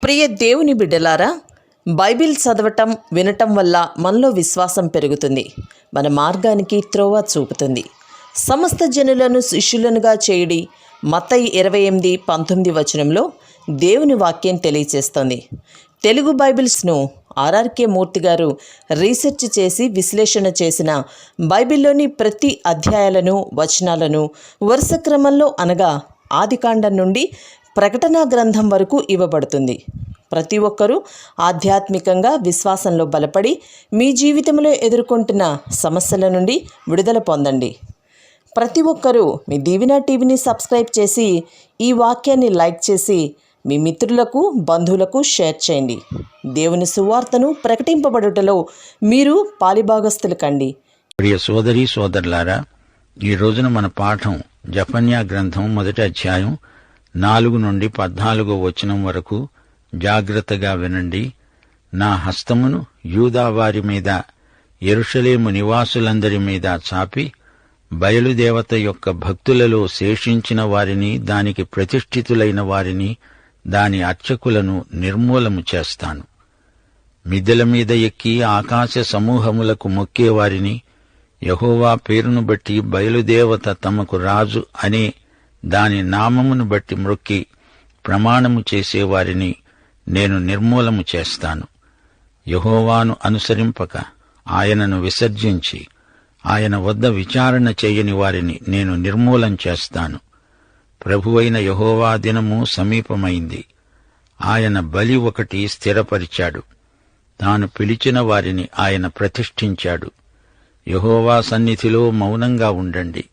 ప్రియ దేవుని బిడ్డలారా, బైబిల్ చదవటం వినటం వల్ల మనలో విశ్వాసం పెరుగుతుంది. మన మార్గానికి త్రోవ చూపుతుంది. సమస్త జనులను శిష్యులనుగా చేయుడి మత్తయి 28:19 వచనంలో దేవుని వాక్యం తెలియచేస్తోంది. తెలుగు బైబిల్స్ను ఆర్ఆర్కే మూర్తి గారు రీసెర్చ్ చేసి విశ్లేషణ చేసిన బైబిల్లోని ప్రతి అధ్యాయాలను వచనాలను వరుస క్రమంలో అనగా ఆదికాండం నుండి ప్రకటనా గ్రంథం వరకు ఇవ్వబడుతుంది. ప్రతి ఒక్కరూ ఆధ్యాత్మికంగా విశ్వాసంలో బలపడి మీ జీవితంలో ఎదుర్కొంటున్న సమస్యల నుండి విడుదల పొందండి. ప్రతి ఒక్కరూ మీ దీవెన టీవీని సబ్స్క్రైబ్ చేసి ఈ వాక్యాన్ని లైక్ చేసి మీ మిత్రులకు బంధువులకు షేర్ చేయండి. దేవుని సువార్తను ప్రకటింపబడుటలో మీరు పాలిభాగస్తులు కండి. ప్రియ సోదరి సోదరులారా, ఈ రోజున మన పాఠం జఫన్యా గ్రంథం 1వ అధ్యాయం 4 నుండి 14 వచనం వరకు. జాగ్రత్తగా వినండి. నా హస్తమును యూదావారి మీద, యెరూషలేము నివాసులందరి మీద చాపి బయలుదేవత యొక్క భక్తులలో శేషించిన వారిని, దానికి ప్రతిష్ఠితులైన వారిని, దాని అర్చకులను నిర్మూలము చేస్తాను. మిద్దెల మీద ఎక్కి ఆకాశ సమూహములకు మొక్కేవారిని, యెహోవా పేరును బట్టి బయలుదేవత తమకు రాజు అనే దాని నామమును బట్టి మ్రొక్కి ప్రమాణము చేసేవారిని నేను నిర్మూలము చేస్తాను. యెహోవాను అనుసరింపక ఆయనను విసర్జించి ఆయన వద్ద విచారణ చేయని వారిని నేను నిర్మూలం చేస్తాను. ప్రభువైన యెహోవా దినము సమీపమైంది. ఆయన బలి ఒకటి స్థిరపరిచాడు. తాను పిలిచిన వారిని ఆయన ప్రతిష్ఠించాడు. యెహోవా సన్నిధిలో మౌనంగా ఉండండి.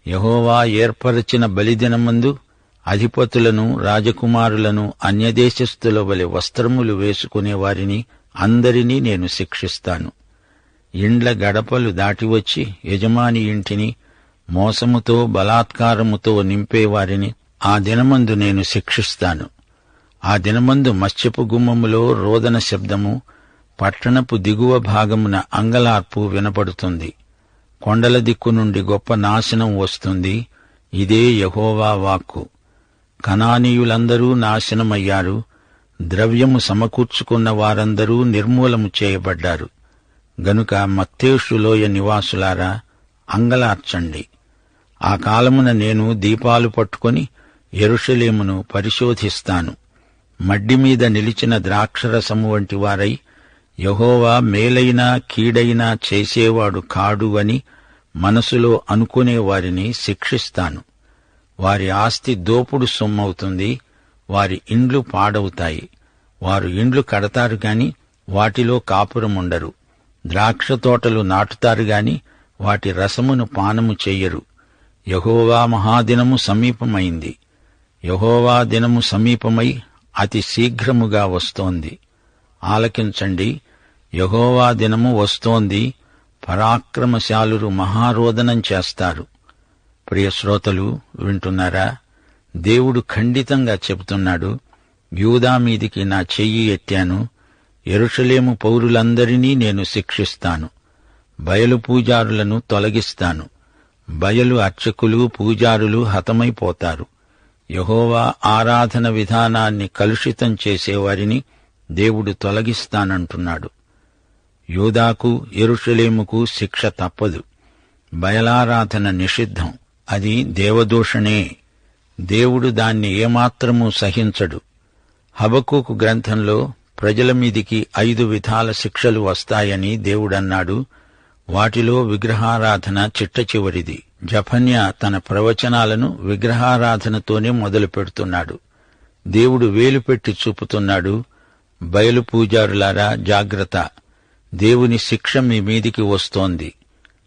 యెహోవా ఏర్పరచిన బలిదినమందు అధిపతులను, రాజకుమారులను, అన్యదేశస్థుల వలె వస్త్రములు వేసుకునే వారిని అందరినీ నేను శిక్షిస్తాను. ఇండ్ల గడపలు దాటివచ్చి యజమాని ఇంటిని మోసముతో బలాత్కారముతో నింపేవారిని ఆ దినమందు నేను శిక్షిస్తాను. ఆ దినమందు మత్స్యపు గుమ్మములో రోదన శబ్దము, పట్టణపు దిగువ భాగమున అంగలార్పు వినపడుతుంది. కొండల దిక్కు నుండి గొప్ప నాశనం వస్తుంది. ఇదే యెహోవా వాక్కు. కనానీయులందరూ నాశనమయ్యారు. ద్రవ్యము సమకూర్చుకున్న వారందరూ నిర్మూలము చేయబడ్డారు. గనుక మత్తేషు లోయ నివాసులారా, అంగలార్చండి. ఆ కాలమున నేను దీపాలు పట్టుకొని యెరూషలేమును పరిశోధిస్తాను. మడ్డి మీద నిలిచిన ద్రాక్షరసము వంటి వారై, యెహోవా మేలైనా కీడైనా చేసేవాడు కాడు అని మనసులో అనుకునే వారిని శిక్షిస్తాను. వారి ఆస్తి దోపుడు సొమ్మవుతుంది. వారి ఇండ్లు పాడవుతాయి. వారు ఇండ్లు కడతారు గాని వాటిలో కాపురముండరు. ద్రాక్ష తోటలు నాటుతారు గాని వాటి రసమును పానము చెయ్యరు. యెహోవా మహాదినము సమీపమైంది. యెహోవా దినము సమీపమై అతి శీఘ్రముగా వస్తోంది. ఆలకించండి, యెహోవా దినము వస్తోంది. పరాక్రమశాలురు మహారోదనం చేస్తారు. ప్రియ శ్రోతలు వింటున్నారా? దేవుడు ఖండితంగా చెబుతున్నాడు, యూదా మీదికి నా చెయ్యి ఎత్తాను. యెరూషలేము పౌరులందరినీ నేను శిక్షిస్తాను. బయలు పూజారులను తొలగిస్తాను. బయలు అర్చకులు, పూజారులు హతమైపోతారు. యెహోవా ఆరాధన విధానాన్ని కలుషితం చేసేవారిని దేవుడు తొలగిస్తానంటున్నాడు. యూదాకు, యెరూషలేముకు శిక్ష తప్పదు. బయలారాధన నిషిద్ధం. అది దేవదూషణే. దేవుడు దాన్ని ఏమాత్రమూ సహించడు. హబక్కూకు గ్రంథంలో ప్రజల మీదికి 5 విధాల శిక్షలు వస్తాయని దేవుడన్నాడు. వాటిలో విగ్రహారాధన చిట్టచివరిది. జఫన్యా తన ప్రవచనాలను విగ్రహారాధనతోనే మొదలు పెడుతున్నాడు. దేవుడు వేలుపెట్టి చూపుతున్నాడు, బయలు పూజారులారా జాగ్రత్త, దేవుని శిక్ష మీ మీదికి వస్తోంది.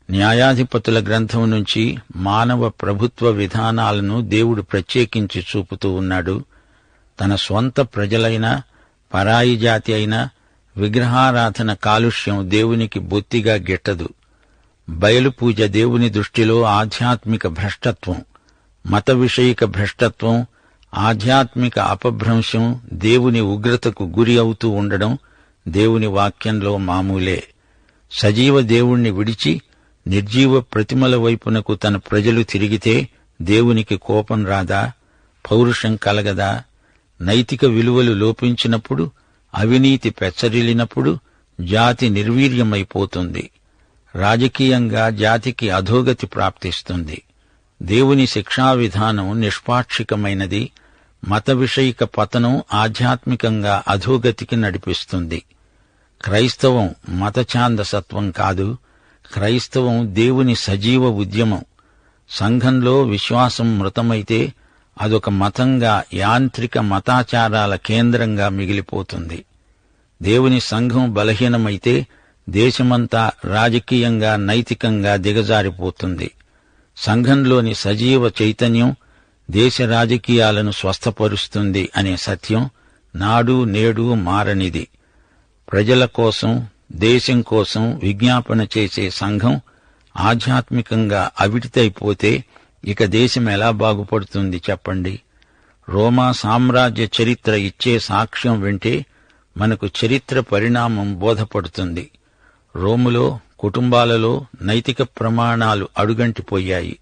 న్యాయాధిపతుల గ్రంథం నుంచి మానవ ప్రభుత్వ విధానాలను దేవుడు ప్రత్యేకించి చూపుతూ ఉన్నాడు. తన స్వంత ప్రజలైన పరాయి జాతి అయిన విగ్రహారాధన కాలుష్యం దేవునికి బొత్తిగా గిట్టదు. బయలు పూజ దేవుని దృష్టిలో ఆధ్యాత్మిక భ్రష్టత్వం. మత విషయిక భ్రష్టత్వం, ఆధ్యాత్మిక అపభ్రంశం, దేవుని ఉగ్రతకు గురి అవుతూ ఉండడం దేవుని వాక్యంలో మామూలే. సజీవ దేవుణ్ణి విడిచి నిర్జీవ ప్రతిమల వైపునకు తన ప్రజలు తిరిగితే దేవునికి కోపం రాదా? పౌరుషం కలగదా? నైతిక విలువలు లోపించినప్పుడు, అవినీతి పెచ్చరిల్లినప్పుడు జాతి నిర్వీర్యమైపోతుంది. రాజకీయంగా జాతికి అధోగతి ప్రాప్తిస్తుంది. దేవుని శిక్షా విధానం నిష్పాక్షికమైనది. మత విషయిక పతనం ఆధ్యాత్మికంగా అధోగతికి నడిపిస్తుంది. క్రైస్తవం మతఛాందసత్వం కాదు. క్రైస్తవం దేవుని సజీవ ఉద్యమం. సంఘంలో విశ్వాసం మృతమైతే అదొక మతంగా, యాంత్రిక మతాచారాల కేంద్రంగా మిగిలిపోతుంది. దేవుని సంఘం బలహీనమైతే దేశమంతా రాజకీయంగా, నైతికంగా దిగజారిపోతుంది. సంఘంలోని సజీవ చైతన్యం దేశ రాజకీయాలను స్వస్థపరుస్తుంది అనే సత్యం నాడు నేడు మారనిది. ప్రజల కోసం, దేశం కోసం విజ్ఞాపన చేసే సంఘం ఆధ్యాత్మికంగా అవిటితైపోతే ఇక దేశం ఎలా బాగుపడుతుంది చెప్పండి? రోమా సామ్రాజ్య చరిత్ర ఇచ్చే సాక్ష్యం వింటే మనకు చరిత్ర పరిణామం బోధపడుతుంది. రోములో కుటుంబాలలో నైతిక ప్రమాణాలు అడుగంటిపోయాయి.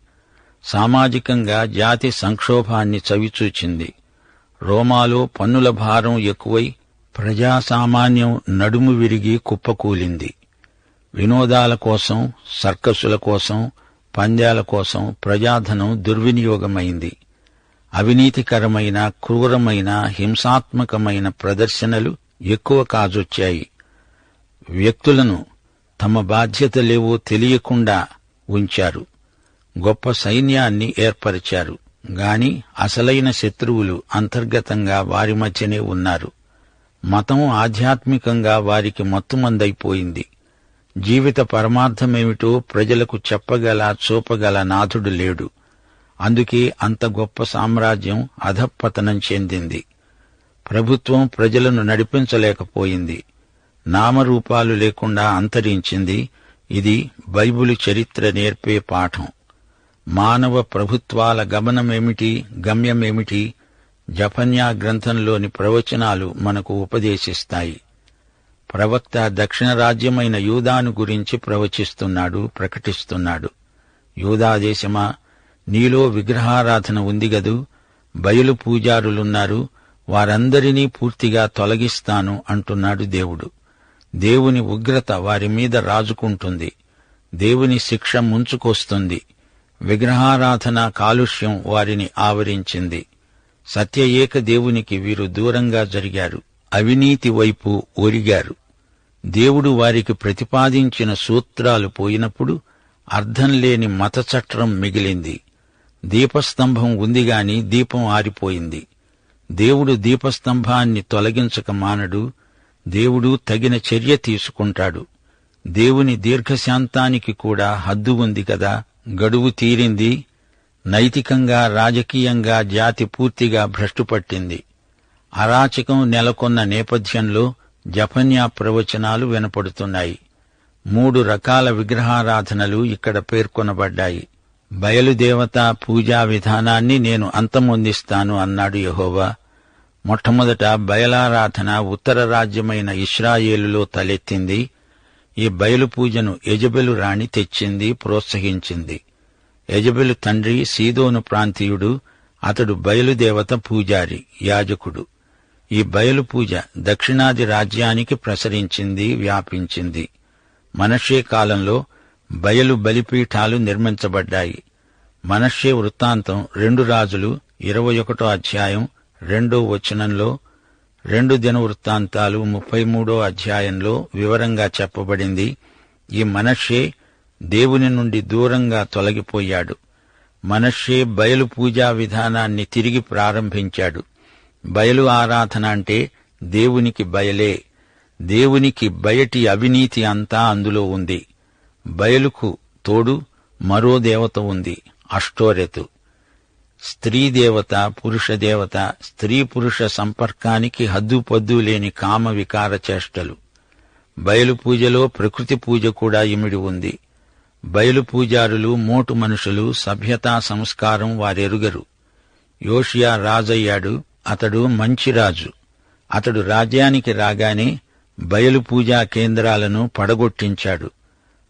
సామాజికంగా జాతి సంక్షోభాన్ని చవిచూచింది. రోమాలో పన్నుల భారం ఎక్కువై ప్రజాసామాన్యం నడుము విరిగి కుప్పకూలింది. వినోదాల కోసం, సర్కసుల కోసం, పంద్యాల కోసం ప్రజాధనం దుర్వినియోగమైంది. అవినీతికరమైన, క్రూరమైన, హింసాత్మకమైన ప్రదర్శనలు ఎక్కువ కాజొచ్చాయి. వ్యక్తులను తమ బాధ్యతలేవో తెలియకుండా ఉంచారు. గొప్ప సైన్యాన్ని ఏర్పరిచారు. గాని అసలైన శత్రువులు అంతర్గతంగా వారి మధ్యనే ఉన్నారు. మతం ఆధ్యాత్మికంగా వారికి మత్తుమందైపోయింది. జీవిత పరమార్థమేమిటో ప్రజలకు చెప్పగల, చూపగల నాథుడు లేడు. అందుకే అంత గొప్ప సామ్రాజ్యం అధఃపతనం చెందింది. ప్రభుత్వం ప్రజలను నడిపించలేకపోయింది. నామరూపాలు లేకుండా అంతరించింది. ఇది బైబిలు చరిత్ర నేర్పే పాఠం. మానవ ప్రభుత్వాల గమనమేమిటి, గమ్యమేమిటి? జఫన్యా గ్రంథంలోని ప్రవచనాలు మనకు ఉపదేశిస్తాయి. ప్రవక్త దక్షిణ రాజ్యమైన యూదాను గురించి ప్రవచిస్తున్నాడు, ప్రకటిస్తున్నాడు. యూదా దేశమా, నీలో విగ్రహారాధన ఉంది గదూ, బయలు పూజారులున్నారు, వారందరినీ పూర్తిగా తొలగిస్తాను అంటున్నాడు దేవుడు. దేవుని ఉగ్రత వారి మీద రాజుకుంటుంది. దేవుని శిక్ష ముంచుకొస్తుంది. విగ్రహారాధన కాలుష్యం వారిని ఆవరించింది. సత్య ఏక దేవునికి వీరు దూరంగా జరిగారు. అవినీతి వైపు ఒరిగారు. దేవుడు వారికి ప్రతిపాదించిన సూత్రాలు పోయినప్పుడు అర్థం లేని మత చట్రం మిగిలింది. దీపస్తంభం ఉందిగాని దీపం ఆరిపోయింది. దేవుడు దీపస్తంభాన్ని తొలగించక మానడు. దేవుడు తగిన చర్య తీసుకుంటాడు. దేవుని దీర్ఘశాంతానికి కూడా హద్దు ఉంది కదా. గడువు తీరింది. నైతికంగా, రాజకీయంగా జాతి పూర్తిగా భ్రష్టుపట్టింది. అరాచకం నెలకొన్న నేపథ్యంలో జఫన్యా ప్రవచనాలు వినపడుతున్నాయి. 3 రకాల విగ్రహారాధనలు ఇక్కడ పేర్కొనబడ్డాయి. బయలుదేవత పూజా విధానాన్ని నేను అంతమొందిస్తాను అన్నాడు యెహోవా. మొట్టమొదట బయలారాధన ఉత్తర రాజ్యమైన ఇశ్రాయేలులో తలెత్తింది. ఈ బయలు పూజను యెజెబెలు రాణి తెచ్చింది, ప్రోత్సహించింది. యెజెబెలు తండ్రి సీదోను ప్రాంతీయుడు. అతడు బయలుదేవత పూజారి, యాజకుడు. ఈ బయలు పూజ దక్షిణాది రాజ్యానికి ప్రసరించింది, వ్యాపించింది. మనష్షే కాలంలో బయలు బలిపీఠాలు నిర్మించబడ్డాయి. మనష్షే వృత్తాంతం 2 రాజులు 21 అధ్యాయం 2వ వచనంలో, 2 దినవృత్తాంతాలు 33వ అధ్యాయంలో వివరంగా చెప్పబడింది. ఈ మనష్షే దేవుని నుండి దూరంగా తొలగిపోయాడు. మనష్షే బయలు పూజా విధానాన్ని తిరిగి ప్రారంభించాడు. బయలు ఆరాధన అంటే దేవునికి బయలే. దేవునికి బయటి అవినీతి అంతా అందులో ఉంది. బయలుకు తోడు మరో దేవత ఉంది, అష్టోరెతు. స్త్రీ దేవత, పురుష దేవత, స్త్రీ పురుష సంపర్కానికి హద్దుపద్దు లేని కామ వికార చేష్టలు. బయలు పూజలో ప్రకృతి పూజ కూడా ఇమిడి ఉంది. బయలు పూజారులు మోటు మనుషులు, సభ్యతా సంస్కారం వారెరుగరు. యోషియా రాజయ్యాడు. అతడు మంచి రాజు. అతడు రాజ్యానికి రాగానే బయలు పూజా కేంద్రాలను పడగొట్టించాడు.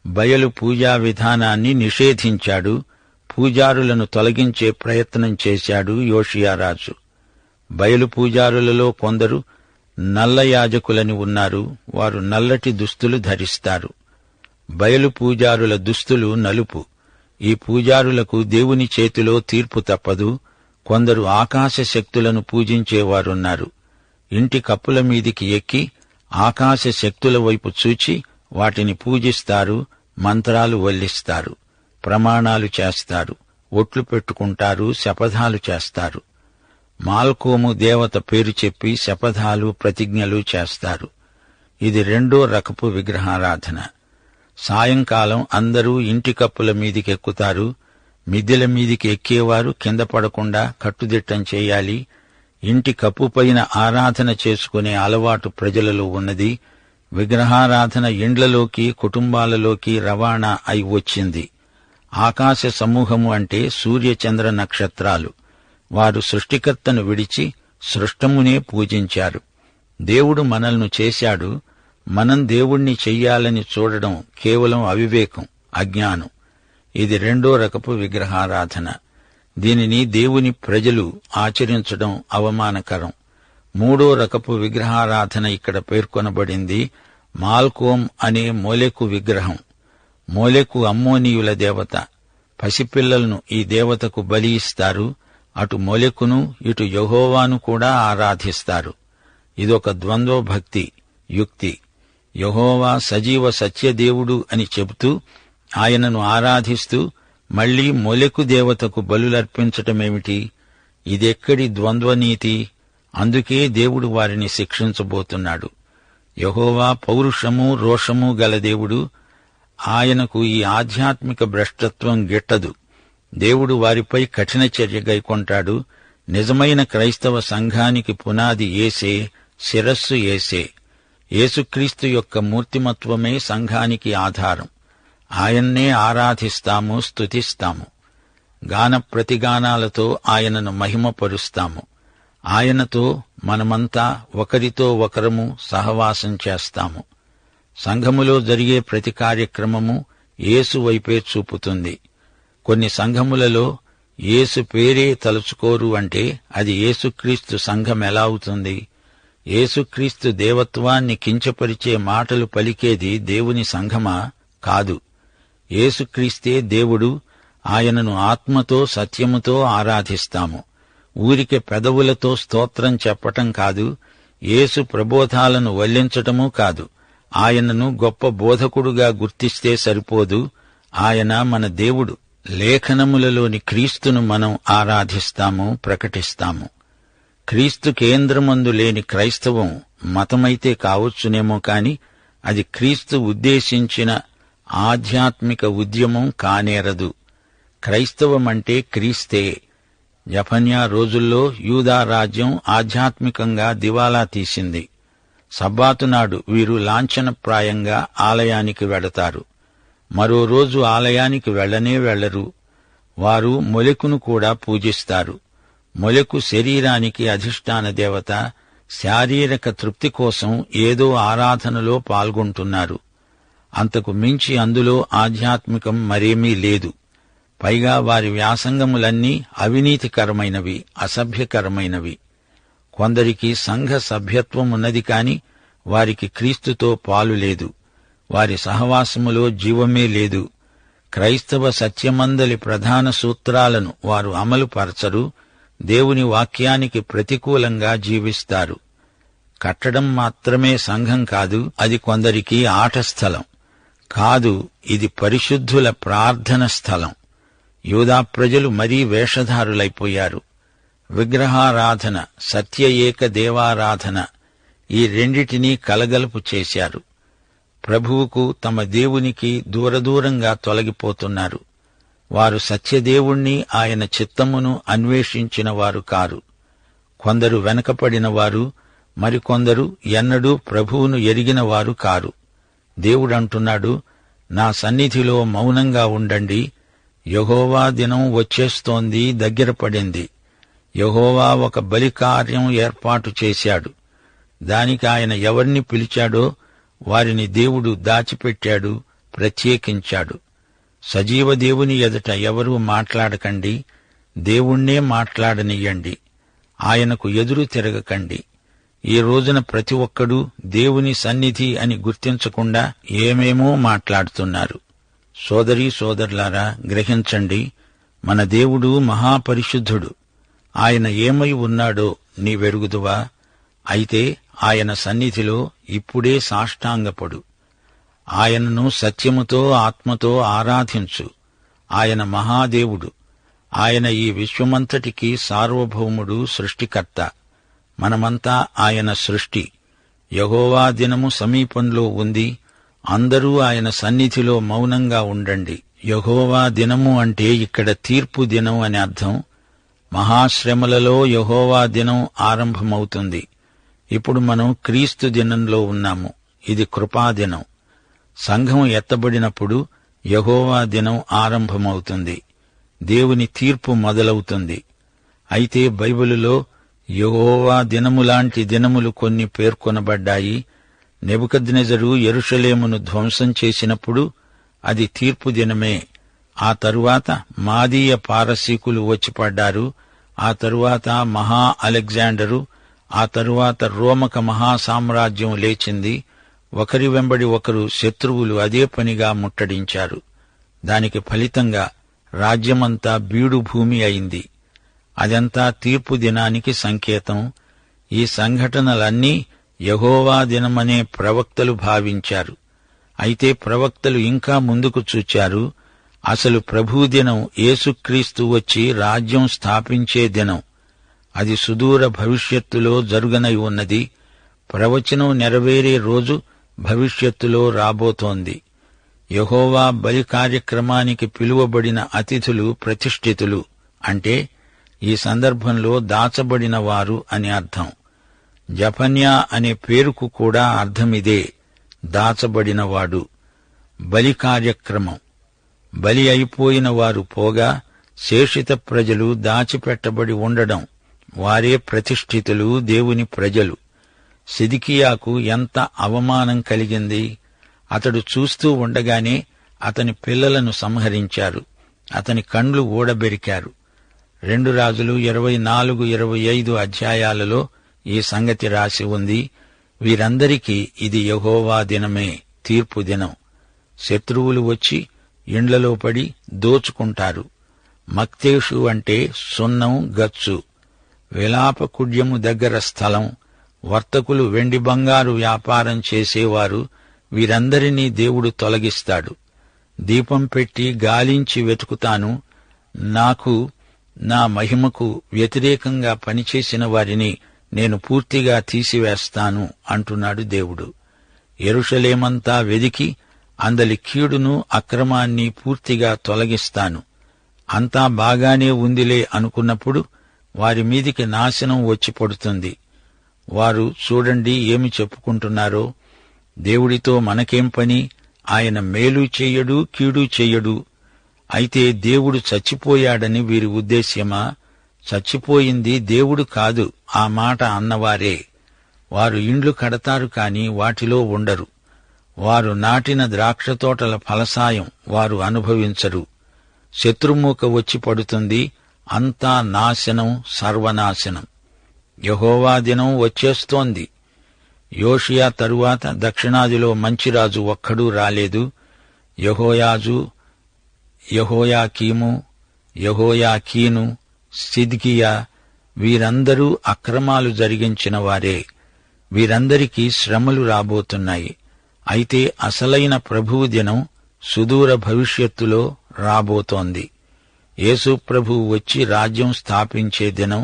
బయలు పూజా విధానాన్ని నిషేధించాడు. పూజారులను తొలగించే ప్రయత్నం చేశాడు యోషియా రాజు. బయలు పూజారులలో కొందరు నల్ల యాజకులని ఉన్నారు. వారు నల్లటి దుస్తులు ధరిస్తారు. బయలు పూజారుల దుస్తులు నలుపు. ఈ పూజారులకు దేవుని చేతిలో తీర్పు తప్పదు. కొందరు ఆకాశ శక్తులను పూజించేవారున్నారు. ఇంటి కప్పుల మీదికి ఎక్కి ఆకాశ శక్తుల వైపు చూచి వాటిని పూజిస్తారు, మంత్రాలు వల్లిస్తారు, ప్రమాణాలు చేస్తారు, ఒట్లు పెట్టుకుంటారు, శపథాలు చేస్తారు. మాల్కోము దేవత పేరు చెప్పి శపథాలు, ప్రతిజ్ఞలు చేస్తారు. ఇది రెండో రకపు విగ్రహారాధన. సాయంకాలం అందరూ ఇంటి కప్పుల మీదికెక్కుతారు. మిద్దెల మీదికి ఎక్కేవారు కింద పడకుండా కట్టుదిట్టం చేయాలి. ఇంటి కప్పుపైన ఆరాధన చేసుకునే అలవాటు ప్రజలలో ఉన్నది. విగ్రహారాధన ఇండ్లలోకి, కుటుంబాలలోకి రవాణా అయి వచ్చింది. ఆకాశ సమూహము అంటే సూర్యచంద్ర నక్షత్రాలు. వారు సృష్టికర్తను విడిచి సృష్టమునే పూజించారు. దేవుడు మనల్ని చేశాడు, మనం దేవుణ్ణి చెయ్యాలని చూడడం కేవలం అవివేకం, అజ్ఞానం. ఇది రెండో రకపు విగ్రహారాధన. దీనిని దేవుని ప్రజలు ఆచరించడం అవమానకరం. మూడో రకపు విగ్రహారాధన ఇక్కడ పేర్కొనబడింది. మాల్కోం అనే మోలెకు విగ్రహం. మోలెకు అమ్మోనీయుల దేవత. పసిపిల్లలను ఈ దేవతకు బలి ఇస్తారు. అటు మోలెకును ఇటు యెహోవాను కూడా ఆరాధిస్తారు. ఇదొక ద్వంద్వ భక్తి యుక్తి. యెహోవా సజీవ సత్యదేవుడు అని చెబుతూ ఆయనను ఆరాధిస్తూ మళ్లీ మొలెకు దేవతకు బలులర్పించటమేమిటి? ఇదెక్కడి ద్వంద్వనీతి? అందుకే దేవుడు వారిని శిక్షించబోతున్నాడు. యెహోవా పౌరుషము, రోషము గల దేవుడు. ఆయనకు ఈ ఆధ్యాత్మిక భ్రష్టత్వం గిట్టదు. దేవుడు వారిపై కఠిన చర్య గైకొంటాడు. నిజమైన క్రైస్తవ సంఘానికి పునాది యేసే, శిరస్సు యేసే. యేసుక్రీస్తు యొక్క మూర్తిమత్వమే సంఘానికి ఆధారం. ఆయన్నే ఆరాధిస్తాము, స్తుతిస్తాము. గాన ప్రతిగానాలతో ఆయనను మహిమపరుస్తాము. ఆయనతో మనమంతా ఒకరితో ఒకరము సహవాసం చేస్తాము. సంఘములో జరిగే ప్రతి కార్యక్రమము యేసు వైపే చూపుతుంది. కొన్ని సంఘములలో యేసు పేరే తలుచుకోరు అంటే అది యేసుక్రీస్తు సంఘం ఎలా అవుతుంది? యేసుక్రీస్తు దేవత్వాన్ని కించపరిచే మాటలు పలికేది దేవుని సంఘమా? కాదు. యేసుక్రీస్తే దేవుడు. ఆయనను ఆత్మతో సత్యముతో ఆరాధిస్తాము. ఊరికే పెదవులతో స్తోత్రం చెప్పటం కాదు. యేసు ప్రబోధాలను వల్లించటమూ కాదు. ఆయనను గొప్ప బోధకుడుగా గుర్తిస్తే సరిపోదు. ఆయన మన దేవుడు. లేఖనములలోని క్రీస్తును మనం ఆరాధిస్తాము, ప్రకటిస్తాము. క్రీస్తు కేంద్రమందు లేని క్రైస్తవం మతమైతే కావచ్చునేమో కాని అది క్రీస్తు ఉద్దేశించిన ఆధ్యాత్మిక ఉద్యమం కానేరదు. క్రైస్తవమంటే క్రీస్తే. యెఫన్యా రోజుల్లో యూదా రాజ్యం ఆధ్యాత్మికంగా దివాలా తీసింది. సబ్బాతునాడు వీరు లాంఛనప్రాయంగా ఆలయానికి వెడతారు. మరో రోజు ఆలయానికి వెళ్లనే వెళ్లరు. వారు మొలెకును కూడా పూజిస్తారు. మొలెకు శరీరానికి అధిష్టాన దేవత. శారీరక తృప్తి కోసం ఏదో ఆరాధనలో పాల్గొంటున్నారు. అంతకు మించి అందులో ఆధ్యాత్మికం మరేమీ లేదు. పైగా వారి వ్యాసంగములన్నీ అవినీతికరమైనవి, అసభ్యకరమైనవి. కొందరికి సంఘ సభ్యత్వమున్నది కాని వారికి క్రీస్తుతో పాలు లేదు. వారి సహవాసములో జీవమే లేదు. క్రైస్తవ సత్యమందలి ప్రధాన సూత్రాలను వారు అమలుపరచరు. దేవుని వాక్యానికి ప్రతికూలంగా జీవిస్తారు. కట్టడం మాత్రమే సంఘం కాదు, అది కొందరికి ఆట స్థలం కాదు, ఇది పరిశుద్ధుల ప్రార్థన స్థలం. యూదా ప్రజలు మరీ వేషధారులైపోయారు. విగ్రహారాధన, సత్య ఏక దేవారాధన, ఈ రెండిటినీ కలగలుపు చేశారు. ప్రభువుకు, తమ దేవునికి దూరదూరంగా తొలగిపోతున్నారు. వారు సత్యదేవుణ్ణి, ఆయన చిత్తమును అన్వేషించిన వారు కారు. కొందరు వెనకపడినవారు, మరికొందరు ఎన్నడూ ప్రభువును ఎరిగిన వారు కారు. దేవుడంటున్నాడు, నా సన్నిధిలో మౌనంగా ఉండండి. యెహోవా దినం వచ్చేస్తోంది, దగ్గర పడింది. యెహోవా ఒక బలికార్యం ఏర్పాటు చేశాడు. దానికి ఆయన ఎవర్ని పిలిచాడో వారిని దేవుడు దాచిపెట్టాడు, ప్రత్యేకించాడు. సజీవ దేవుని ఎదుట ఎవరూ మాట్లాడకండి, దేవుణ్ణే మాట్లాడనియ్యండి. ఆయనకు ఎదురు తిరగకండి. ఈ రోజున ప్రతి ఒక్కడూ దేవుని సన్నిధి అని గుర్తించకుండా ఏమేమో మాట్లాడుతున్నారు. సోదరీ సోదరులారా, గ్రహించండి, మన దేవుడు మహాపరిశుద్ధుడు. ఆయన ఏమై ఉన్నాడో నీవెరుగుదువా? అయితే ఆయన సన్నిధిలో ఇప్పుడే సాష్టాంగపడు. ఆయనను సత్యముతో ఆత్మతో ఆరాధించు. ఆయన మహాదేవుడు. ఆయన ఈ విశ్వమంతటికి సార్వభౌముడు, సృష్టికర్త. మనమంతా ఆయన సృష్టి. యెహోవా దినము సమీపంలో ఉంది. అందరూ ఆయన సన్నిధిలో మౌనంగా ఉండండి. యెహోవా దినము అంటే ఇక్కడ తీర్పు దినం అని అర్థం. మహాశ్రమలలో యెహోవా దినం ఆరంభమవుతుంది. ఇప్పుడు మనం క్రీస్తు దినంలో ఉన్నాము. ఇది కృపాదినం. సంఘం ఎత్తబడినప్పుడు యెహోవా దినం ఆరంభమవుతుంది. దేవుని తీర్పు మొదలవుతుంది. అయితే బైబిలులో యెహోవా దినములాంటి దినములు కొన్ని పేర్కొనబడ్డాయి. నెబుకద్నెజరు యెరూషలేమును ధ్వంసం చేసినప్పుడు అది తీర్పు దినమే. ఆ తరువాత మాదీయ పారసీకులు వచ్చిపడ్డారు. ఆ తరువాత మహా అలెగ్జాండరు, ఆ తరువాత రోమక మహాసామ్రాజ్యం లేచింది. ఒకరి వెంబడి ఒకరు శత్రువులు అదే పనిగా ముట్టడించారు. దానికి ఫలితంగా రాజ్యమంతా బీడు భూమి అయింది. అదంతా తీర్పు దినానికి సంకేతం. ఈ సంఘటనలన్నీ యెహోవా దినమనే ప్రవక్తలు భావించారు. అయితే ప్రవక్తలు ఇంకా ముందుకు చూచారు. అసలు ప్రభుదినం యేసుక్రీస్తు వచ్చి రాజ్యం స్థాపించే దినం. అది సుదూర భవిష్యత్తులో జరుగనై ఉన్నది. ప్రవచనం నెరవేరే రోజు భవిష్యత్తులో రాబోతోంది. యెహోవా బలి కార్యక్రమానికి పిలువబడిన అతిథులు ప్రతిష్ఠితులు అంటే ఈ సందర్భంలో దాచబడిన వారు అని అర్థం. జఫన్యా అనే పేరుకు కూడా అర్థమిదే, దాచబడినవాడు. బలి కార్యక్రమం. బలి అయిపోయిన వారు పోగా శేషిత ప్రజలు దాచిపెట్టబడి ఉండడం. వారే ప్రతిష్ఠితులు, దేవుని ప్రజలు. సిద్కియాకు ఎంత అవమానం కలిగింది. అతడు చూస్తూ ఉండగానే అతని పిల్లలను సంహరించారు. అతని కండ్లు ఊడబెరికారు. 2 రాజులు 24-25 అధ్యాయాలలో ఈ సంగతి రాసి ఉంది. వీరందరికీ ఇది యెహోవా దినమే, తీర్పు దినం. శత్రువులు వచ్చి ఇండ్లలో పడి దోచుకుంటారు. మక్తేషు అంటే సున్నం, గచ్చు. విలాప కుడ్యము దగ్గర స్థలం. వర్తకులు వెండి బంగారు వ్యాపారం చేసేవారు. వీరందరినీ దేవుడు తొలగిస్తాడు. దీపం పెట్టి గాలించి వెతుకుతాను. నాకు, నా మహిమకు వ్యతిరేకంగా పనిచేసిన వారిని నేను పూర్తిగా తీసివేస్తాను అంటున్నాడు దేవుడు. యెరూషలేమంతా వెదికి అందలి కీడును, అక్రమాన్ని పూర్తిగా తొలగిస్తాను. అంతా బాగానే ఉందిలే అనుకున్నప్పుడు వారి మీదికి నాశనం వచ్చి పడుతుంది. వారు చూడండి ఏమి చెప్పుకుంటున్నారో. దేవుడితో మనకేం పని? ఆయన మేలు చెయ్యడు, కీడు చెయ్యడు. అయితే దేవుడు చచ్చిపోయాడని వీరి ఉద్దేశ్యమా? చచ్చిపోయింది దేవుడు కాదు, ఆ మాట అన్నవారే. వారు ఇండ్లు కడతారు కాని వాటిలో ఉండరు. వారు నాటిన ద్రాక్షతోటల ఫలసాయం వారు అనుభవించరు. శత్రుమూక వచ్చి పడుతుంది. అంతా నాశనం, సర్వనాశనం. యెహోవా దినం వచ్చేస్తోంది. యోషియా తరువాత దక్షిణాదిలో మంచిరాజు ఒక్కడూ రాలేదు. యెహోయాజు, యెహోయాకీము, యెహోయాకీను, సిద్కియా వీరందరూ అక్రమాలు జరిగించిన వారే. వీరందరికీ శ్రమలు రాబోతున్నాయి. అయితే అసలైన ప్రభువు దినం సుదూర భవిష్యత్తులో రాబోతోంది. యేసు ప్రభువు వచ్చి రాజ్యం స్థాపించే దినం.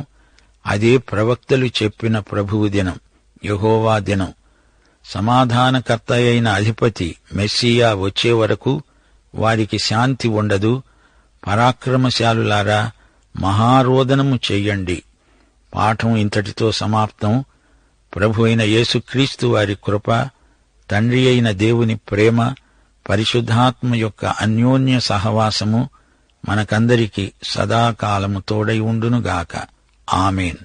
అదే ప్రవక్తలు చెప్పిన ప్రభువు దినం, యెహోవా దినం. సమాధానకర్త అయిన అధిపతి మెస్సియా వచ్చే వరకు వారికి శాంతి ఉండదు. పరాక్రమశాలులారా, మహారోదనము చెయ్యండి. పాఠం ఇంతటితో సమాప్తం. ప్రభు అయిన యేసుక్రీస్తు వారి కృప, తండ్రి అయిన దేవుని ప్రేమ, పరిశుద్ధాత్మ యొక్క అన్యోన్య సహవాసము మనకందరికీ సదాకాలము తోడై ఉండునుగాక. ఆమేన్.